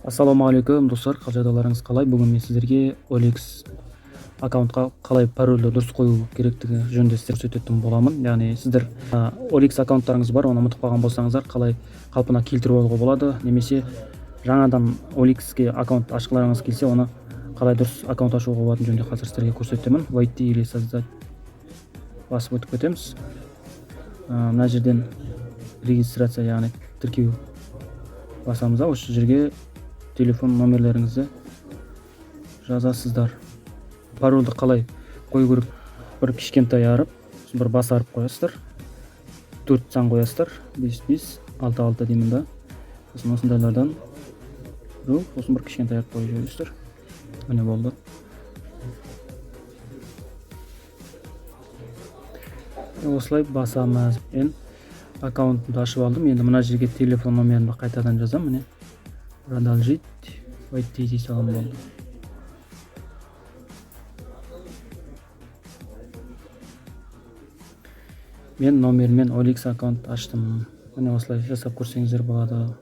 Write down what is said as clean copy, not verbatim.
Ассалаумағалейкум достар, қал жағдайларыңыз қалай? Бүгін мен сіздерге OLX аккаунтқа қалай парольді дұрыс қою керектігі жөнінде көрсететін боламын. Яғни сіздер OLX аккаунттарыңыз бар, оны ұмытып қалған болсаңыздар, қалай қалпына келтіріп алуға болады, немесе жаңадан OLX-ке аккаунт ашқыларыңыз келсе, оны қалай дұрыс аккаунт ашуға болатыны жөнінде қазір сіздерге көрсетемін. Войти или создать басып өтіп кетеміз. Мына жерден регистрация, яғни тіркеу басамыз. Осы жерге телефон номерлеріңізді жазасыздар. Парольді қалай қою керек? Бір кішкентай арып, бір бас арып қоясыздар. 4 сан қоясыздар. 5566 деймін да. Сосын осындайлардан сосын бір кішкентай арып қойып жібересіздер. Міне болды. Осылай басамыз. Мен аккаунтымды ашып алдым. Енді мына жерге телефон номерімді қайтадан жазам. Міне продолжить войти дей салам болды. Мен номермен OLX аккаунт аштым. Міне осылай жасап көрсеңіздер болады.